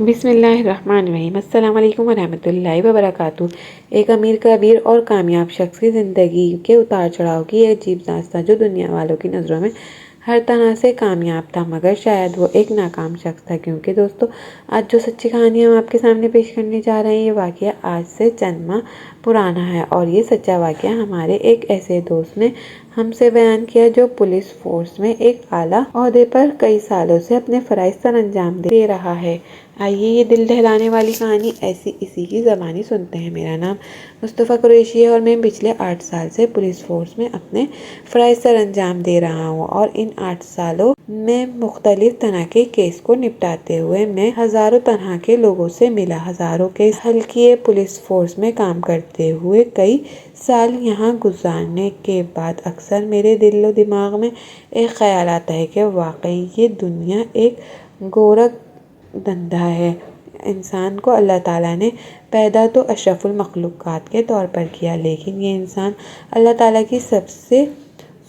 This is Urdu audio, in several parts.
بسم اللہ الرحمن الرحیم۔ السلام علیکم ورحمۃ اللہ وبرکاتہ۔ ایک امیر کبیر اور کامیاب شخص کی زندگی کے اتار چڑھاؤ کی ایک عجیب داستان جو دنیا والوں کی نظروں میں ہر طرح سے کامیاب تھا، مگر شاید وہ ایک ناکام شخص تھا۔ کیونکہ دوستو، آج جو سچی کہانی ہم آپ کے سامنے پیش کرنے جا رہے ہیں، یہ واقعہ آج سے چند ماہ پرانا ہے، اور یہ سچا واقعہ ہمارے ایک ایسے دوست نے ہم سے بیان کیا جو پولیس فورس میں ایک اعلیٰ عہدے پر کئی سالوں سے اپنے فرائض سر انجام دے رہا ہے۔ آئیے یہ دل دہلانے والی کہانی اسی کی زبانی سنتے ہیں۔ میرا نام مصطفیٰ قریشی ہے اور میں پچھلے 8 سال سے پولیس فورس میں اپنے فرائض سر انجام دے رہا ہوں، اور ان 8 سالوں میں مختلف طرح کے کیس کو نپٹاتے ہوئے میں ہزاروں طرح کے لوگوں سے ملا، ہزاروں کیس حل کیے۔ پولیس فورس میں کام کرتے ہوئے کئی سال یہاں گزارنے کے بعد اکثر میرے دل و دماغ میں ایک خیال آتا ہے کہ واقعی یہ دنیا ایک گورکھ دھندا ہے۔ انسان کو اللہ تعالیٰ نے پیدا تو اشرف المخلوقات کے طور پر کیا، لیکن یہ انسان اللہ تعالیٰ کی سب سے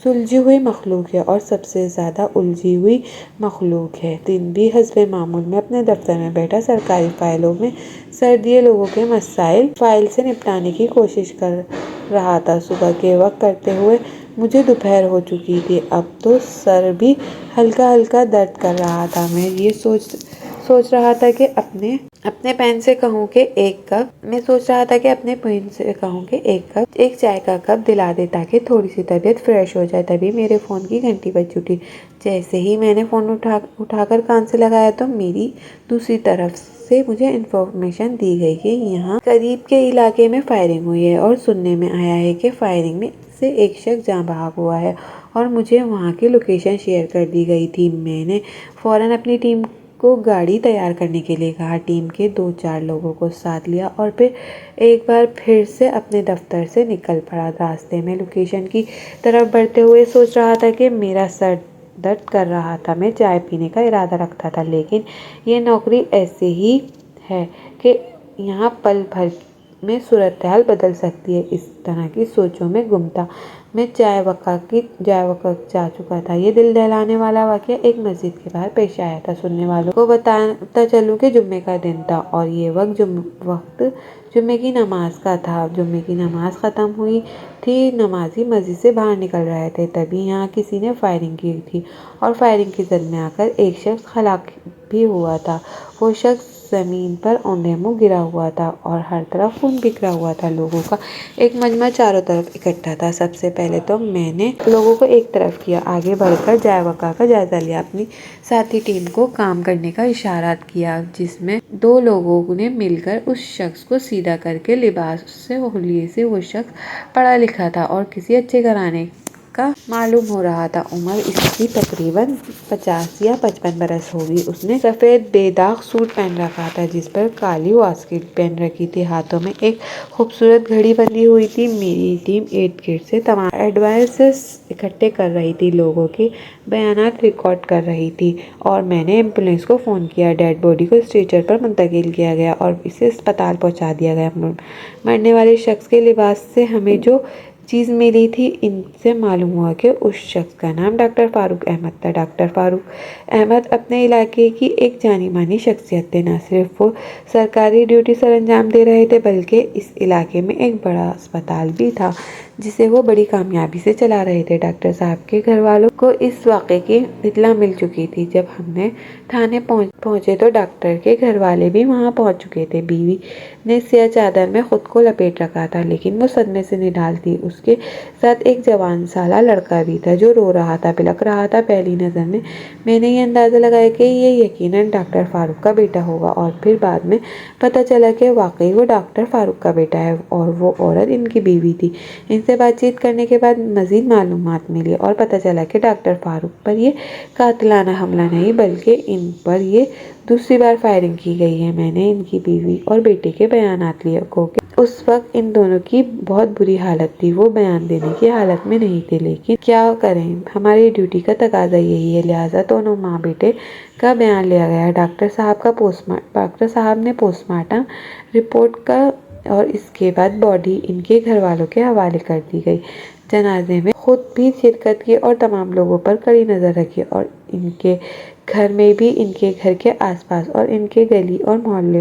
سلجھی ہوئی مخلوق ہے اور سب سے زیادہ الجھی ہوئی مخلوق ہے۔ دن بھی حسب معمول میں اپنے دفتر میں بیٹھا سرکاری فائلوں میں سر دیے لوگوں کے مسائل فائل سے نپٹانے کی کوشش کر رہا تھا۔ صبح کے وقت کرتے ہوئے مجھے دوپہر ہو چکی تھی، اب تو سر بھی ہلکا ہلکا درد کر رہا تھا۔ میں یہ سوچ رہا تھا کہ اپنے پین سے کہوں کہ ایک چائے کا کپ دلا دے تاکہ تھوڑی سی طبیعت فریش ہو جائے۔ تبھی میرے فون کی گھنٹی بج اٹھی۔ جیسے ہی میں نے فون اٹھا کر کان سے لگایا تو میری دوسری طرف سے مجھے انفارمیشن دی گئی کہ یہاں قریب کے علاقے میں فائرنگ ہوئی ہے، اور سننے میں آیا ہے کہ فائرنگ میں سے ایک شخص جاں بحق ہوا ہے، اور مجھے وہاں کی لوکیشن شیئر کر دی گئی تھی۔ میں نے فوراً اپنی ٹیم کو گاڑی تیار کرنے کے لیے کہا، ٹیم کے 2-4 لوگوں کو ساتھ لیا اور پھر ایک بار پھر سے اپنے دفتر سے نکل پڑا۔ راستے میں لوکیشن کی طرف بڑھتے ہوئے سوچ رہا تھا کہ میرا سر درد کر رہا تھا۔ میں چائے پینے کا ارادہ رکھتا تھا، لیکن یہ نوکری ایسی ہی ہے کہ یہاں پل بھر میں صورتحال بدل سکتی ہے۔ اس طرح کی سوچوں میں گم تھا۔ میں چائے وقت جا چکا تھا۔ یہ دل دہلانے والا واقعہ ایک مسجد کے باہر پیش آیا تھا۔ سننے والوں کو بتاتا چلوں کہ جمعے کا دن تھا اور یہ وقت جمعے کی نماز کا تھا۔ جمعے کی نماز ختم ہوئی تھی، نمازی مسجد سے باہر نکل رہے تھے، تبھی یہاں کسی نے فائرنگ کی تھی، اور فائرنگ کی زد میں آ کر ایک شخص ہلاک بھی ہوا تھا۔ وہ شخص زمین پر اوندھے منہ گرا ہوا تھا اور ہر طرف خون بکھرا ہوا تھا۔ لوگوں کا ایک مجمع چاروں طرف اکٹھا تھا۔ سب سے پہلے تو میں نے لوگوں کو ایک طرف کیا، آگے بڑھ کر جائے وقع کا جائزہ لیا، اپنی ساتھی ٹیم کو کام کرنے کا اشارہ کیا، جس میں 2 لوگوں نے مل کر اس شخص کو سیدھا کر کے لباس سے حلیے سے وہ شخص پڑھا لکھا تھا اور کسی اچھے گھرانے کا معلوم ہو رہا تھا۔ عمر اس کی تقریباً 50 یا 55 برس ہوگی۔ اس نے سفید بے داغ سوٹ پہن رکھا تھا جس پر کالی واسکٹ پہن رکھی تھی، ہاتھوں میں ایک خوبصورت گھڑی بندھی ہوئی تھی۔ میری ٹیم ارد گرد سے تمام ایویڈنس اکٹھے کر رہی تھی، لوگوں کے بیانات ریکارڈ کر رہی تھی، اور میں نے ایمبولینس کو فون کیا۔ ڈیڈ باڈی کو اسٹریچر پر منتقل کیا گیا اور اسے اسپتال پہنچا دیا گیا۔ مرنے والے شخص کے لباس سے ہمیں جو چیز ملی تھی، ان سے معلوم ہوا کہ اس شخص کا نام ڈاکٹر فاروق احمد تھا۔ ڈاکٹر فاروق احمد اپنے علاقے کی ایک جانی مانی شخصیت تھے۔ نہ صرف وہ سرکاری ڈیوٹی سر انجام دے رہے تھے، بلکہ اس علاقے میں ایک بڑا اسپتال بھی تھا جسے وہ بڑی کامیابی سے چلا رہے تھے۔ ڈاکٹر صاحب کے گھر والوں کو اس واقعے کی اطلاع مل چکی تھی۔ جب ہم تھانے پہنچے تو ڈاکٹر کے گھر والے بھی وہاں پہنچ چکے تھے۔ بیوی نے سیاہ چادر میں خود کو لپیٹ رکھا تھا، لیکن وہ صدمے سے نڈھال تھی۔ اس کے ساتھ ایک جوان سالہ لڑکا بھی تھا جو رو رہا تھا، بلک رہا تھا۔ پہلی نظر میں نے یہ اندازہ لگایا کہ یہ یقیناً ڈاکٹر فاروق کا بیٹا ہوگا، اور پھر بعد میں پتہ چلا کہ واقعی وہ ڈاکٹر فاروق کا بیٹا ہے، اور وہ عورت ان کی بیوی تھی۔ ان سے بات چیت کرنے کے بعد مزید معلومات ملی اور پتہ چلا کہ ڈاکٹر فاروق پر یہ قاتلانہ حملہ نہیں بلکہ ان پر یہ دوسری بار فائرنگ کی گئی ہے۔ میں نے ان کی بیوی اور بیٹے کے بیانات لیے کہ اس وقت ان دونوں کی بہت بری حالت تھی۔ وہ بیان دینے کی حالت میں نہیں تھے، لیکن کیا کریں، ہماری ڈیوٹی کا تقاضا یہی ہے، لہٰذا دونوں ماں بیٹے کا بیان لیا گیا۔ ڈاکٹر صاحب نے پوسٹ مارٹم رپورٹ کا اور اس کے بعد باڈی ان کے گھر والوں کے حوالے کر دی گئی۔ جنازے میں خود بھی شرکت کی اور تمام لوگوں پر کڑی نظر رکھی، اور ان کے گھر میں بھی، ان کے گھر کے آس پاس اور ان کے گلی اور محلے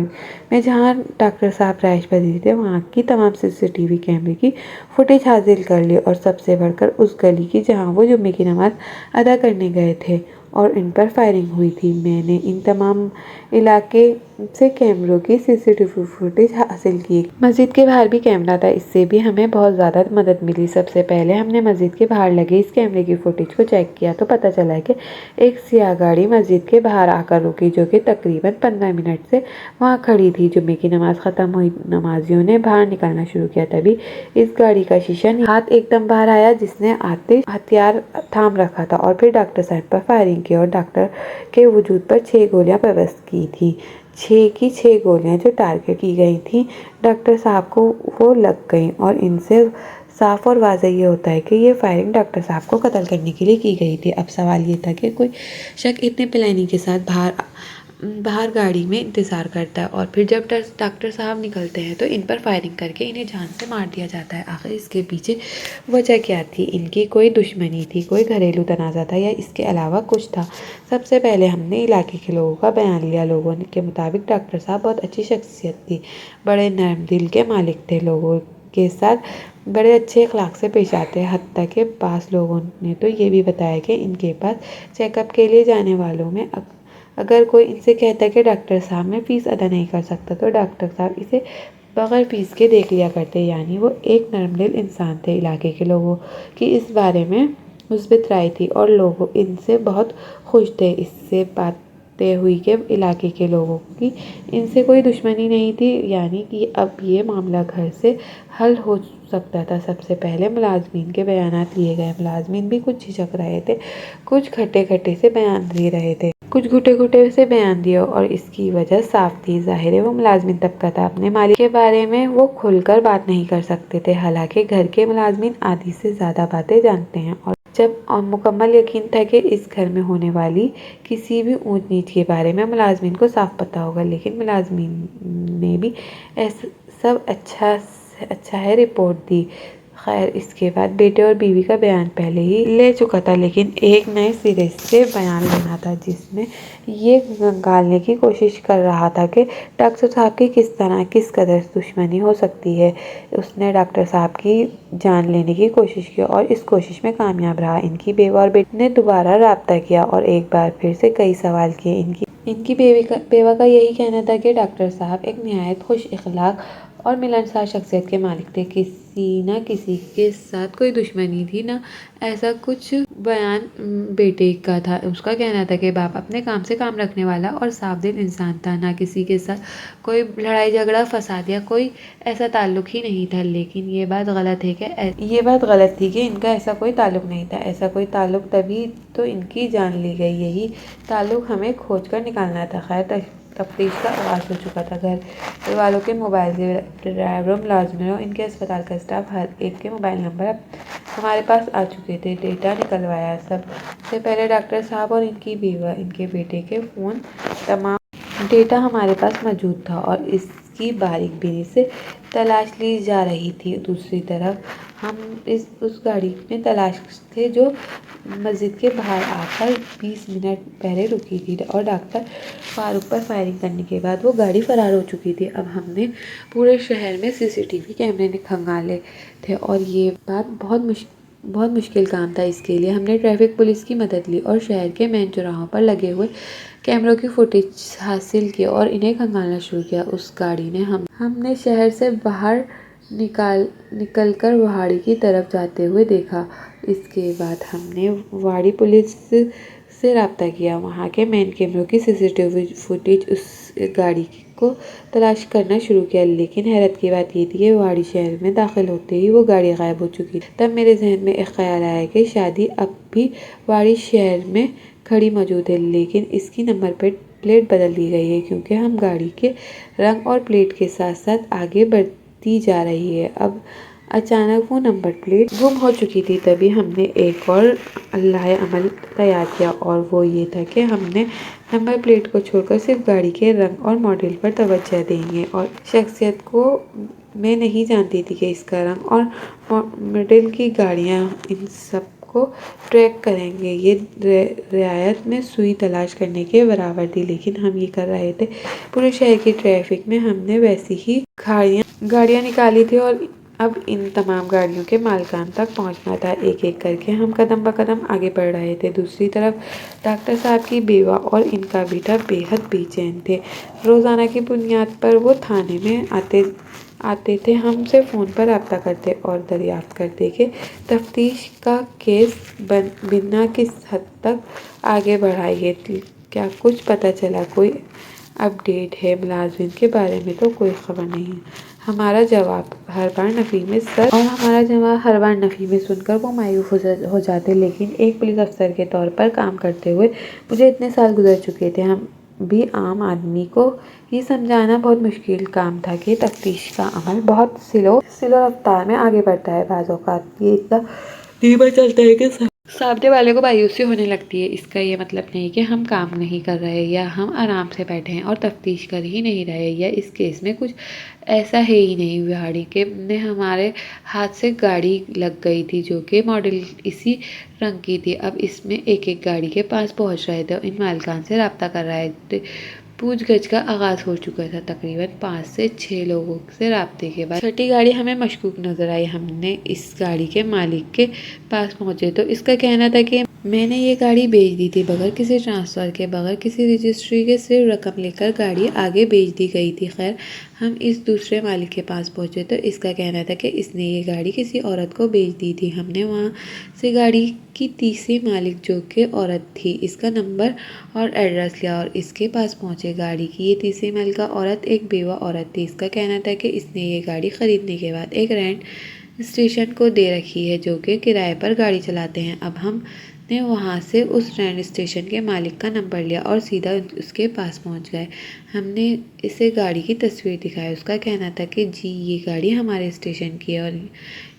میں جہاں ڈاکٹر صاحب رہائش پذیر تھے وہاں کی تمام CCTV کیمرے کی فوٹیج حاصل کر لی، اور سب سے بڑھ کر اس گلی کی جہاں وہ جمعے کی نماز ادا کرنے گئے تھے اور ان پر فائرنگ ہوئی تھی۔ میں نے ان تمام علاقے سے کیمروں کی CCTV فوٹیج حاصل کی۔ مسجد کے باہر بھی کیمرہ تھا، اس سے بھی ہمیں بہت زیادہ مدد ملی۔ سب سے پہلے ہم نے مسجد کے باہر لگے اس کیمرے کی فوٹیج کو چیک کیا تو پتہ چلا کہ ایک سیاہ گاڑی مسجد کے باہر آ کر رکی، جو کہ تقریباً 15 منٹ سے وہاں کھڑی تھی۔ جمعے کی نماز ختم ہوئی، نمازیوں نے باہر نکلنا شروع کیا، تبھی اس گاڑی کا شیشہ ہاتھ ایک دم باہر آیا جس نے آتش ہتھیار تھام رکھا تھا، اور پھر ڈاکٹر صاحب پر فائرنگ کی اور ڈاکٹر کے وجود پر 6 گولیاں پیوست کی تھیں۔ 6 کی 6 گولیاں جو ٹارگٹ کی گئی تھیں ڈاکٹر صاحب کو وہ لگ گئیں، اور ان سے صاف اور واضح یہ ہوتا ہے کہ یہ فائرنگ ڈاکٹر صاحب کو قتل کرنے کے لیے کی گئی تھی۔ اب سوال یہ تھا کہ کوئی شخص اتنے پلاننگ کے ساتھ باہر گاڑی میں انتظار کرتا ہے، اور پھر جب ڈاکٹر صاحب نکلتے ہیں تو ان پر فائرنگ کر کے انہیں جان سے مار دیا جاتا ہے۔ آخر اس کے پیچھے وجہ کیا تھی؟ ان کی کوئی دشمنی تھی، کوئی گھریلو تنازع تھا، یا اس کے علاوہ کچھ تھا؟ سب سے پہلے ہم نے علاقے کے لوگوں کا بیان لیا۔ لوگوں کے مطابق ڈاکٹر صاحب بہت اچھی شخصیت تھی، بڑے نرم دل کے مالک تھے، لوگوں کے ساتھ بڑے اچھے اخلاق سے پیش آتے، حتیٰ کہ بعض لوگوں نے تو یہ بھی بتایا کہ ان کے پاس چیک اپ کے لیے جانے والوں میں اگر کوئی ان سے کہتا کہ ڈاکٹر صاحب میں فیس ادا نہیں کر سکتا تو ڈاکٹر صاحب اسے بغیر فیس کے دیکھ لیا کرتے، یعنی وہ ایک نرم دل انسان تھے۔ علاقے کے لوگوں کی اس بارے میں مثبت رائے تھی اور لوگ ان سے بہت خوش تھے۔ اس سے بات طے ہوئی کہ علاقے کے لوگوں کی ان سے کوئی دشمنی نہیں تھی، یعنی کہ اب یہ معاملہ گھر سے حل ہو سکتا تھا۔ سب سے پہلے ملازمین کے بیانات لیے گئے۔ ملازمین بھی کچھ جھجک رہے تھے، کچھ گھٹے گھٹے سے بیان دے رہے تھے، کچھ گھٹے گھٹے سے بیان دیا، اور اس کی وجہ صاف تھی، ظاہر ہے وہ ملازمین طبقہ تھا، اپنے مالک کے بارے میں وہ کھل کر بات نہیں کر سکتے تھے، حالانکہ گھر کے ملازمین آدھی سے زیادہ باتیں جانتے ہیں، اور جب مکمل یقین تھا کہ اس گھر میں ہونے والی کسی بھی اونچ نیچ کے بارے میں ملازمین کو صاف پتہ ہوگا، لیکن ملازمین نے بھی سب اچھا ہے رپورٹ دی۔ خیر، اس کے بعد بیٹے اور بیوی کا بیان پہلے ہی لے چکا تھا، لیکن ایک نئے سرے سے بیان لینا تھا جس میں یہ گالنے کی کوشش کر رہا تھا کہ ڈاکٹر صاحب کی کس قدر دشمنی ہو سکتی ہے۔ اس نے ڈاکٹر صاحب کی جان لینے کی کوشش کی اور اس کوشش میں کامیاب رہا۔ ان کی بیوہ اور بیٹے نے دوبارہ رابطہ کیا اور ایک بار پھر سے کئی سوال کیے۔ ان کی بیوہ کا یہی کہنا تھا کہ ڈاکٹر صاحب ایک نہایت خوش اخلاق اور ملنسار شخصیت کے مالک تھے، کسی نہ کسی کے ساتھ کوئی دشمنی تھی، نہ ایسا کچھ۔ بیان بیٹے کا تھا، اس کا کہنا تھا کہ باپ اپنے کام سے کام رکھنے والا اور صاف دل انسان تھا، نہ کسی کے ساتھ کوئی لڑائی جھگڑا فساد یا کوئی ایسا تعلق ہی نہیں تھا، لیکن یہ بات غلط تھی کہ ان کا ایسا کوئی تعلق نہیں تھا، ایسا کوئی تعلق تبھی تو ان کی جان لی گئی، یہی تعلق ہمیں کھوج کر نکالنا تھا۔ خیر، تفتیش کا آغاز ہو چکا تھا، گھر والوں کے موبائل سے ڈرائیوروں، ملازمینوں، ان کے اسپتال کا اسٹاف، ہر ایک کے موبائل نمبر ہمارے پاس آ چکے تھے۔ ڈیٹا نکلوایا۔ سب سے پہلے ڈاکٹر صاحب اور ان کی بیوہ، ان کے بیٹے کے فون، تمام ڈیٹا ہمارے پاس موجود تھا اور اس کی باریک بینی سے تلاش لی جا رہی تھی۔ دوسری طرف ہم اس گاڑی میں تلاش تھے جو مسجد کے باہر آ کر 20 منٹ پہلے رکی تھی، اور ڈاکٹر فاروق پر فائرنگ کرنے کے بعد وہ گاڑی فرار ہو چکی تھی۔ اب ہم نے پورے شہر میں CCTV کیمرے کھنگالے تھے، اور یہ بہت مشکل کام تھا۔ اس کے لیے ہم نے ٹریفک پولیس کی مدد لی اور شہر کے مین چوراہوں پر لگے ہوئے کیمروں کی فوٹیج حاصل کی اور انہیں کھنگالنا شروع کیا۔ اس گاڑی نے ہم نے شہر سے باہر نکل کر وہاڑی کی طرف جاتے ہوئے دیکھا۔ اس کے بعد ہم نے واڑی پولیس سے رابطہ کیا، وہاں کے مین کیمروں کی CCTV فوٹیج اس گاڑی کو تلاش کرنا شروع کیا، لیکن حیرت کی بات یہ تھی کہ واڑی شہر میں داخل ہوتے ہی وہ گاڑی غائب ہو چکی تھی۔ تب میرے ذہن میں ایک خیال آیا کہ شادی اب بھی واڑی شہر میں کھڑی موجود ہے، لیکن اس کی نمبر پلیٹ بدل دی گئی ہے، کیونکہ ہم گاڑی کے رنگ اور پلیٹ کے ساتھ ساتھ آگے بڑھتی جا رہی ہے۔ اب اچانک وہ نمبر پلیٹ گم ہو چکی تھی۔ تبھی ہم نے ایک اور الہ عمل تیار کیا، اور وہ یہ تھا کہ ہم نے نمبر پلیٹ کو چھوڑ کر صرف گاڑی کے رنگ اور ماڈل پر توجہ دیں گے، اور شخصیت کو میں نہیں جانتی تھی کہ اس کا رنگ اور ماڈل کی گاڑیاں ان سب کو ٹریک کریں گے۔ یہ رعایت نے سوئی تلاش کرنے کے برابر تھی، لیکن ہم یہ کر رہے تھے۔ پورے شہر کی ٹریفک میں ہم نے ویسی ہی گاڑیاں نکالی تھی اور اب ان تمام گاڑیوں کے مالکان تک پہنچنا تھا۔ ایک ایک کر کے ہم قدم بقدم آگے بڑھ رہے تھے۔ دوسری طرف ڈاکٹر صاحب کی بیوہ اور ان کا بیٹا بے حد بے چین تھے۔ روزانہ کی بنیاد پر وہ تھانے میں آتے تھے، ہم سے فون پر رابطہ کرتے اور دریافت کرتے کہ تفتیش کا کیس بنا کس حد تک آگے بڑھا، یہ کیا کچھ پتہ چلا، کوئی اپ ڈیٹ ہے؟ ملازمین کے بارے میں تو کوئی خبر نہیں۔ ہمارا جواب ہر بار نفی میں سن کر وہ مایوس ہو جاتے، لیکن ایک پولیس افسر کے طور پر کام کرتے ہوئے مجھے اتنے سال گزر چکے تھے، ہم بھی عام آدمی کو یہ سمجھانا بہت مشکل کام تھا کہ تفتیش کا عمل بہت سلو رفتار میں آگے بڑھتا ہے۔ بعض اوقات یہ اتنا دھیما چلتا ہے کہ سامنے والے کو مایوسی ہونے لگتی ہے۔ اس کا یہ مطلب نہیں کہ ہم کام نہیں کر رہے یا ہم آرام سے بیٹھے ہیں اور تفتیش کر ہی نہیں رہے یا اس کیس میں کچھ ایسا ہے ہی نہیں۔ وہاڑی کے نے ہمارے ہاتھ سے گاڑی لگ گئی تھی جو کہ ماڈل اسی رنگ کی تھی۔ اب اس میں ایک ایک گاڑی کے پاس پہنچ رہے تھے اور ان مالکان سے رابطہ کر رہے تھے۔ پوچھ گچھ کا آغاز ہو چکا تھا۔ تقریباً 5 سے 6 لوگوں سے رابطے کے بعد چھٹی گاڑی ہمیں مشکوک نظر آئی۔ ہم نے اس گاڑی کے مالک کے پاس پہنچے تو اس کا کہنا تھا کہ میں نے یہ گاڑی بیچ دی تھی، بغیر کسی ٹرانسفر کے، بغیر کسی رجسٹری کے، صرف رقم لے کر گاڑی آگے بیچ دی گئی تھی۔ خیر، ہم اس دوسرے مالک کے پاس پہنچے تو اس کا کہنا تھا کہ اس نے یہ گاڑی کسی عورت کو بیچ دی تھی۔ ہم نے وہاں سے گاڑی کی تیسری مالک جو کہ عورت تھی، اس کا نمبر اور ایڈریس لیا اور اس کے پاس پہنچے۔ گاڑی کی یہ تیسری مالکہ عورت ایک بیوہ عورت تھی۔ اس کا کہنا تھا کہ اس نے یہ گاڑی خریدنے کے بعد ایک رینٹ اسٹیشن کو دے رکھی ہے جو کہ کرائے پر گاڑی چلاتے ہیں۔ اب ہم نے وہاں سے اس رینٹ اسٹیشن کے مالک کا نمبر لیا اور سیدھا اس کے پاس پہنچ گئے۔ ہم نے اسے گاڑی کی تصویر دکھائی۔ اس کا کہنا تھا کہ جی یہ گاڑی ہمارے اسٹیشن کی ہے اور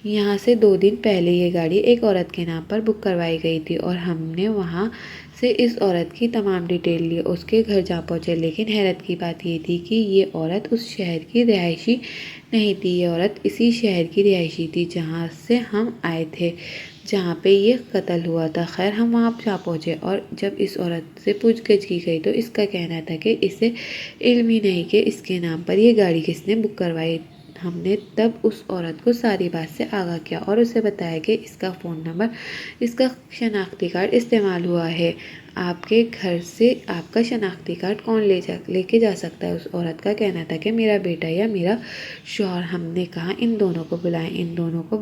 یہاں سے 2 دن پہلے یہ گاڑی ایک عورت کے نام پر بک کروائی گئی تھی اور ہم نے وہاں سے اس عورت کی تمام ڈیٹیل لی، اس کے گھر جا پہنچے۔ لیکن حیرت کی بات یہ تھی کہ یہ عورت اس شہر کی رہائشی نہیں تھی، یہ عورت اسی شہر کی رہائشی تھی جہاں سے ہم آئے تھے، جہاں پہ یہ قتل ہوا تھا۔ خیر، ہم وہاں جا پہنچے اور جب اس عورت سے پوچھ گچھ کی گئی تو اس کا کہنا تھا کہ اسے علم ہی نہیں کہ اس کے نام پر یہ گاڑی کس نے بک کروائی۔ ہم نے تب اس عورت کو ساری بات سے آگاہ کیا اور اسے بتایا کہ اس کا فون نمبر، اس کا شناختی کارڈ استعمال ہوا ہے۔ آپ کے گھر سے آپ کا شناختی کارڈ کون لے کے جا سکتا ہے؟ اس عورت کا کہنا تھا کہ میرا بیٹا یا میرا شوہر۔ ہم نے کہا ان دونوں کو بلائیں۔ ان دونوں کو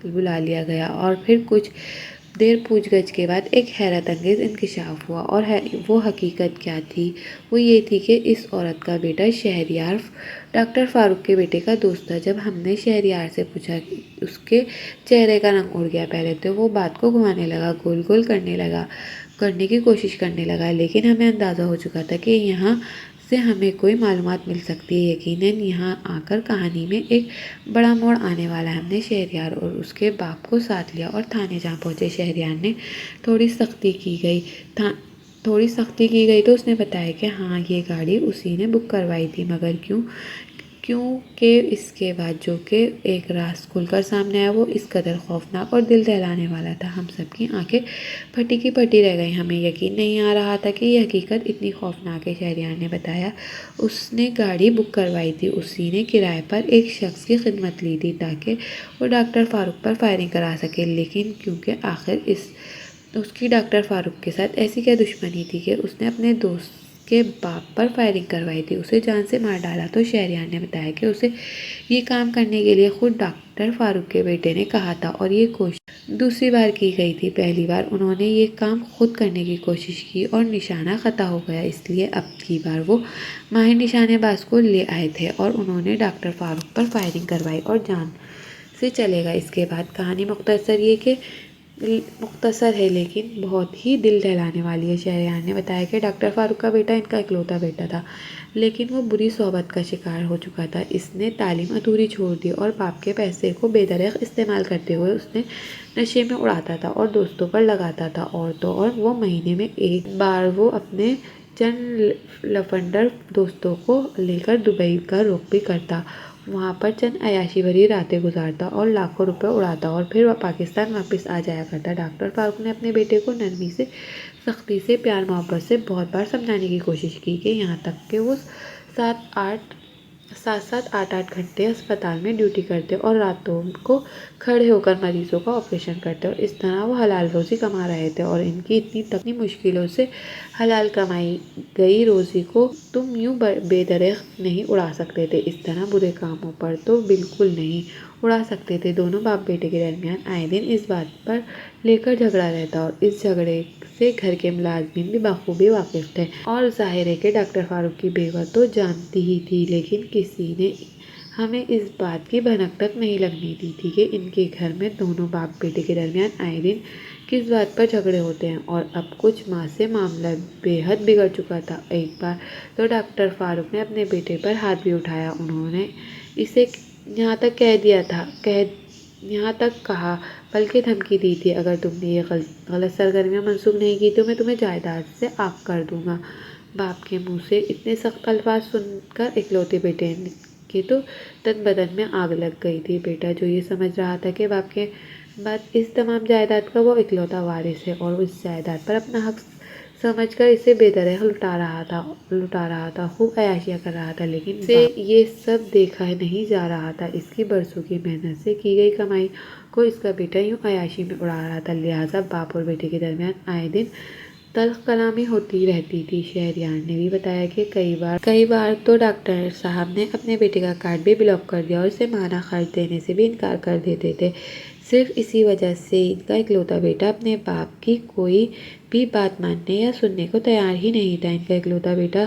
بلا لیا گیا اور پھر کچھ دیر پوچھ گچھ کے بعد ایک حیرت انگیز انکشاف ہوا اور وہ حقیقت کیا تھی؟ وہ یہ تھی کہ اس عورت کا بیٹا شہریار ڈاکٹر فاروق کے بیٹے کا دوست تھا۔ جب ہم نے شہریار سے پوچھا، اس کے چہرے کا رنگ اڑ گیا۔ پہلے تو وہ بات کو گھمانے لگا، گول گول کرنے کی کوشش کرنے لگا، لیکن ہمیں اندازہ ہو چکا تھا کہ یہاں سے ہمیں کوئی معلومات مل سکتی ہے۔ یقیناً یہاں آ کر کہانی میں ایک بڑا موڑ آنے والا ہے۔ ہم نے شہریار اور اس کے باپ کو ساتھ لیا اور تھانے جا پہنچے۔ شہریار نے تھوڑی سختی کی گئی تو اس نے بتایا کہ ہاں یہ گاڑی اسی نے بک کروائی تھی، مگر کیوں کہ اس کے بعد جو کہ ایک راز کھل کر سامنے آیا وہ اس قدر خوفناک اور دل دہلانے والا تھا، ہم سب کی آنکھیں پھٹی کی پھٹی رہ گئیں۔ ہمیں یقین نہیں آ رہا تھا کہ یہ حقیقت اتنی خوفناک ہے۔ شہریار نے بتایا اس نے گاڑی بک کروائی تھی، اسی نے کرائے پر ایک شخص کی خدمت لی تھی تاکہ وہ ڈاکٹر فاروق پر فائرنگ کرا سکے، لیکن کیونکہ آخر اس کی ڈاکٹر فاروق کے ساتھ ایسی کیا دشمنی تھی کہ اس نے اپنے دوست کے باپ پر فائرنگ کروائی تھی، اسے جان سے مار ڈالا۔ تو شہریار نے بتایا کہ اسے یہ کام کرنے کے لیے خود ڈاکٹر فاروق کے بیٹے نے کہا تھا اور یہ کوشش دوسری بار کی گئی تھی۔ پہلی بار انہوں نے یہ کام خود کرنے کی کوشش کی اور نشانہ خطا ہو گیا، اس لیے اب کی بار وہ ماہر نشانے باز کو لے آئے تھے اور انہوں نے ڈاکٹر فاروق پر فائرنگ کروائی اور جان سے چلے گئے۔ اس کے بعد کہانی مختصر ہے لیکن بہت ہی دل دہلانے والی ہے۔ شہریار نے بتایا کہ ڈاکٹر فاروق کا بیٹا ان کا اکلوتا بیٹا تھا، لیکن وہ بری صحبت کا شکار ہو چکا تھا۔ اس نے تعلیم ادھوری چھوڑ دی اور باپ کے پیسے کو بے دریغ استعمال کرتے ہوئے اس نے نشے میں اڑاتا تھا اور دوستوں پر لگاتا تھا اور وہ مہینے میں ایک بار وہ اپنے چند لفنڈر دوستوں کو لے کر دبئی کا رخ بھی کرتا، وہاں پر چند عیاشی بھری راتیں گزارتا اور لاکھوں روپے اڑاتا اور پھر وہ پاکستان واپس آ جایا کرتا۔ ڈاکٹر فاروق نے اپنے بیٹے کو نرمی سے، سختی سے، پیار محبت سے بہت بار سمجھانے کی کوشش کی کہ یہاں تک کہ وہ 7-8 گھنٹے اسپتال میں ڈیوٹی کرتے اور راتوں کو کھڑے ہو کر مریضوں کا آپریشن کرتے، اور اس طرح وہ حلال روزی کما رہے تھے، اور ان کی اتنی مشکلوں سے حلال کمائی گئی روزی کو تم یوں بے دریغ نہیں اڑا سکتے تھے، اس طرح برے کاموں پر تو بالکل نہیں اڑا سکتے تھے۔ دونوں باپ بیٹے کے درمیان آئے دن اس بات پر لے کر جھگڑا رہتا، اور اس جھگڑے سے گھر کے ملازمین بھی بخوبی واقف تھے، اور ظاہر ہے کہ ڈاکٹر فاروق کی بیوہ تو جانتی ہی تھی، لیکن کسی نے ہمیں اس بات کی بھنک تک نہیں لگنے دی تھی کہ ان کے گھر میں دونوں باپ بیٹے کے درمیان آئے دن کس بات پر جھگڑے ہوتے ہیں۔ اور اب کچھ ماہ سے معاملہ بے حد بگڑ چکا تھا۔ ایک بار تو ڈاکٹر فاروق نے اپنے بیٹے پر ہاتھ بھی اٹھایا، انہوں نے اسے یہاں تک کہا، بلکہ دھمکی دی تھی، اگر تم نے یہ غلط سرگرمیاں منسوخ نہیں کی تو میں تمہیں جائیداد سے عاق کر دوں گا۔ باپ کے منہ سے اتنے سخت الفاظ سن کر اکلوتے بیٹے کے تو تن بدن میں آگ لگ گئی تھی۔ بیٹا جو یہ سمجھ رہا تھا کہ باپ کے بعد اس تمام جائیداد کا وہ اکلوتا وارث ہے اور اس جائیداد پر اپنا حق سمجھ کر اسے بے دریغ لٹا رہا تھا، خوب عیاشیاں کر رہا تھا، لیکن سے یہ سب دیکھا نہیں جا رہا تھا۔ اس کی برسوں کی محنت سے کی گئی کمائی کو اس کا بیٹا یوں عیاشی میں اڑا رہا تھا، لہٰذا باپ اور بیٹے کے درمیان آئے دن تلخ کلامی ہوتی رہتی تھی۔ شہریار نے بھی بتایا کہ کئی بار تو ڈاکٹر صاحب نے اپنے بیٹے کا کارڈ بھی بلاک کر دیا اور اسے ماہانہ خرچ دینے سے بھی انکار کر دیتے تھے، صرف اسی وجہ سے ان کا اکلوتا بیٹا اپنے باپ کی کوئی بھی بات ماننے یا سننے کو تیار ہی نہیں تھا۔ ان کا اکلوتا بیٹا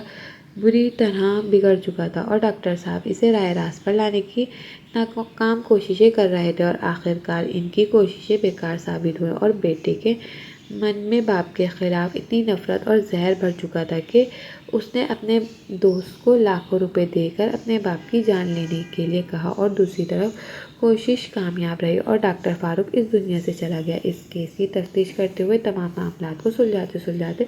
بری طرح بگڑ چکا تھا اور ڈاکٹر صاحب اسے رائے راست پر لانے کی ناکام کوششیں کر رہے تھے، اور آخرکار ان کی کوششیں بیکار ثابت ہوئیں، اور بیٹے کے من میں باپ کے خلاف اتنی نفرت اور زہر بھر چکا تھا کہ اس نے اپنے دوست کو لاکھوں روپے دے کر اپنے باپ کی جان لینے کے لیے کہا، اور دوسری طرف کوشش کامیاب رہی اور ڈاکٹر فاروق اس دنیا سے چلا گیا۔ اس کیس کی تفتیش کرتے ہوئے تمام معاملات کو سلجھاتے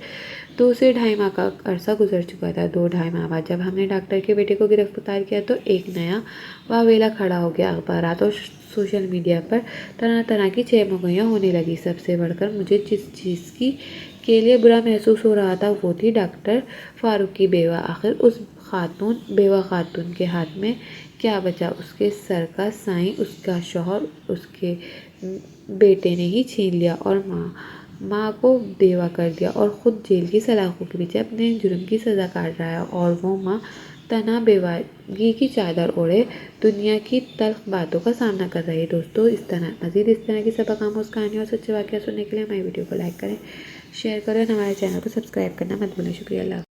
2 سے 2.5 ماہ کا عرصہ گزر چکا تھا۔ 2-2.5 ماہ بعد جب ہم نے ڈاکٹر کے بیٹے کو گرفتار کیا تو ایک نیا واویلا کھڑا ہو گیا۔ اخبارات اور سوشل میڈیا پر طرح طرح کی چہمگوئیاں ہونے لگی۔ سب سے بڑھ کر مجھے جس چیز کے لیے برا محسوس ہو رہا تھا وہ تھی ڈاکٹر فاروق کی بیوہ۔ آخر اس بیوہ خاتون کے ہاتھ میں کیا بچا؟ اس کے سر کا سائیں اس کا شوہر اس کے بیٹے نے ہی چھین لیا اور ماں کو بیوہ کر دیا، اور خود جیل کی سلاخوں کے پیچھے اپنے جرم کی سزا کاٹ رہا ہے، اور وہ ماں تنہا بیواگی کی چادر اوڑھے دنیا کی تلخ باتوں کا سامنا کر رہی ہے۔ دوستو، مزید اس طرح کی سبق آموز کہانیوں اور سچے واقعات سننے کے لیے ہماری ویڈیو کو لائک کریں، شیئر کریں اور ہمارے چینل کو سبسکرائب کرنا مت بھولیں۔ شکریہ۔ اللہ حافظ۔